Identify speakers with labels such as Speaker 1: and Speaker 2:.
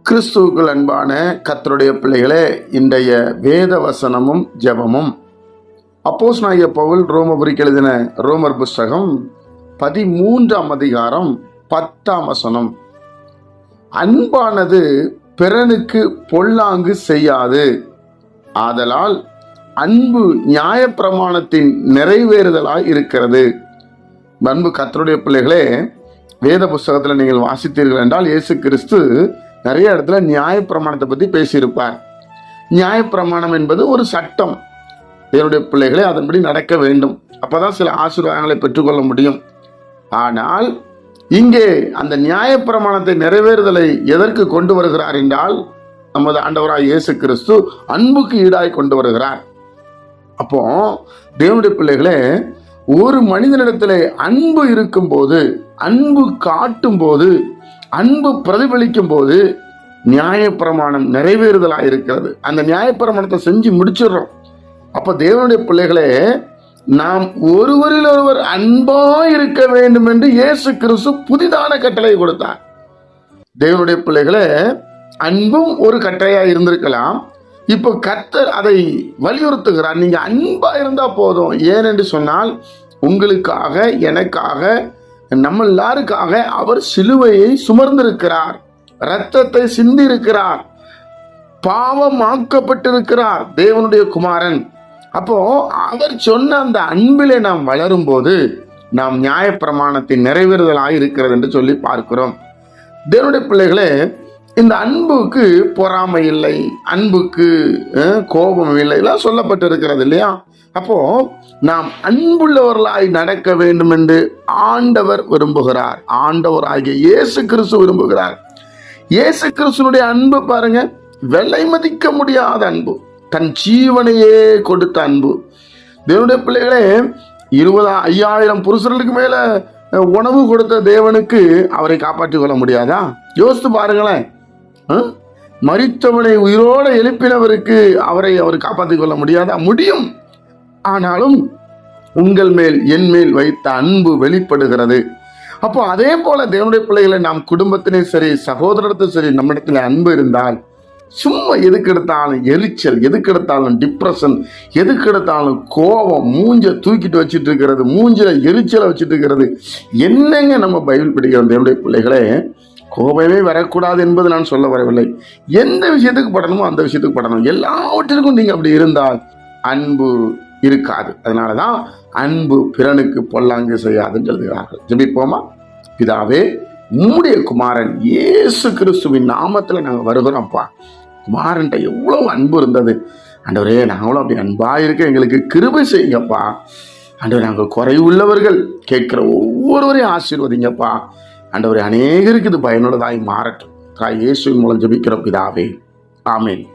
Speaker 1: கிறிஸ்துவுக்குள் அன்பான கர்த்தருடைய பிள்ளைகளே, இன்றைய வேத வசனமும் ஜெபமும் அப்போஸ்தலனாகிய பவுல் ரோமபுரிக்கு எழுதின ரோமர் புஸ்தகம் 13ஆம் அதிகாரம் 10ஆம் வசனம். அன்பானது பிறனுக்கு பொல்லாங்கு செய்யாது, ஆதலால் அன்பு நியாயப்பிரமாணத்தின் நிறைவேறுதலாய் இருக்கிறது. அன்பு கர்த்தருடைய பிள்ளைகளே, வேத புஸ்தகத்தில் நீங்கள் வாசித்தீர்கள் என்றால் இயேசு கிறிஸ்து நிறைய இடத்துல நியாயப்பிரமாணத்தை பற்றி பேசியிருப்பார். நியாயப்பிரமாணம் என்பது ஒரு சட்டம். தேவனுடைய பிள்ளைகளே அதன்படி நடக்க வேண்டும், அப்பதான் சில ஆசீர்வாதங்களை பெற்றுக்கொள்ள முடியும். ஆனால் இங்கே அந்த நியாயப்பிரமாணத்தை நிறைவேறுதலை எதற்கு கொண்டு வருகிறார் என்றால், நமது ஆண்டவராய் இயேசு கிறிஸ்து அன்புக்கு ஈடாய் கொண்டு வருகிறார். அப்போ தேவனுடைய பிள்ளைகளே, ஒரு மனிதனிடத்திலே அன்பு இருக்கும் போது, அன்பு காட்டும் போது, அன்பு பிரதிபலிக்கும் போது நியாயப்பிரமாணம் நிறைவேறுதலாக இருக்கிறது. அந்த நியாயப்பிரமாணத்தை செஞ்சு முடிச்சிடுறோம். அப்ப தேவனுடைய பிள்ளைகளே, நாம் ஒருவரில் ஒருவர் அன்பா இருக்க வேண்டும் என்று இயேசு கிறிஸ்து புதிதான கட்டளை கொடுத்தார். தேவனுடைய பிள்ளைகளே, அன்பும் ஒரு கட்டளையா இருந்திருக்கலாம். இப்போ கர்த்தர் அதை வலியுறுத்துகிறார். நீங்க அன்பா இருந்தா போதும். ஏனென்று சொன்னால், உங்களுக்காக, எனக்காக, நம்ம எல்லாருக்காக அவர் சிலுவையை சுமர்ந்திருக்கிறார், இரத்தத்தை சிந்திருக்கிறார், பாவமாக்கப்பட்டிருக்கிறார் தேவனுடைய குமாரன். அப்போ அவர் சொன்ன அந்த அன்பிலே நாம் வளரும் போது நாம் நியாயப்பிரமாணத்தின் நிறைவேறுதலாக இருக்கிறது என்று சொல்லி பார்க்கிறோம். தேவனுடைய பிள்ளைகளே, இந்த அன்புக்கு பொறாமை இல்லை, அன்புக்கு கோபம் இல்லை, எல்லாம் சொல்லப்பட்டிருக்கிறது இல்லையா? அப்போ நாம் அன்புள்ளவர்களாய் நடக்க வேண்டும் என்று ஆண்டவர் விரும்புகிறார். ஆண்டவராகிய இயேசு கிறிஸ்து விரும்புகிறார். இயேசு கிறிஸ்துனுடைய அன்பு பாருங்க, விலை மதிக்க முடியாத அன்பு, தன் ஜீவனையே கொடுத்த அன்பு. தேவனுடைய பிள்ளைகளே, 50,000 புருஷர்களுக்கு மேல உணவு கொடுத்த தேவனுக்கு அவரை காப்பாற்றிக் கொள்ள முடியாதா? யோசித்து பாருங்களேன். மரித்தவனை உயிரோடு எழுப்பினவருக்கு அவர் காப்பாற்றிக் கொள்ள முடியாதா? முடியும். ஆனாலும் உங்கள் மேல், என் மேல் வைத்த அன்பு வெளிப்படுகிறது. அப்போ அதே போல தேவனுடைய பிள்ளைகளை நாம் குடும்பத்திலே சரி, சகோதரத்திலும் சரி, நம்மிடத்துல அன்பு இருந்தால் சும்மா எதுக்கு எடுத்தாலும் எரிச்சல், எதுக்கு எடுத்தாலும் டிப்ரெஷன், எதுக்கு எடுத்தாலும் கோபம், மூஞ்ச தூக்கிட்டு வச்சுட்டு இருக்கிறது, மூஞ்சில எரிச்சலை வச்சுட்டு இருக்கிறது, என்னங்க நம்ம பைபிள் படிக்கிறோம்? தேவனுடைய பிள்ளைகளே, கோபமே வரக்கூடாது என்பது நான் சொல்ல வரவில்லை. எந்த விஷயத்துக்கு படணுமோ அந்த விஷயத்துக்கு படணும். எல்லாவற்றிற்கும் நீங்க அப்படி இருந்தால் அன்பு இருக்காது. அதனாலதான் அன்பு பிறனுக்கு பொல்லாங்கு செய்யாதுன்னு எழுதுகிறார்கள். ஜெபிப்போமா? பிதாவே, உம்முடைய குமாரன் இயேசு கிறிஸ்துவின் நாமத்துல நாங்க வருகிறோம்ப்பா. குமாரன்ட்ட எவ்வளவு அன்பு இருந்தது ஆண்டவரே, நாங்களும் அப்படி அன்பா இருக்க எங்களுக்கு கிருபை செய்யுங்கப்பா. ஆண்டவரே, நாங்கள் குறைவுள்ளவர்கள், கேட்கிற ஒவ்வொருவரையும் ஆசீர்வதிங்கப்பா. ஆண்டவரே, அநேகருக்கு இது பயனுள்ளதாய் மாறட்டும். இயேசுவின் மூலம் ஜெபிக்கிறோம் பிதாவே, ஆமென்.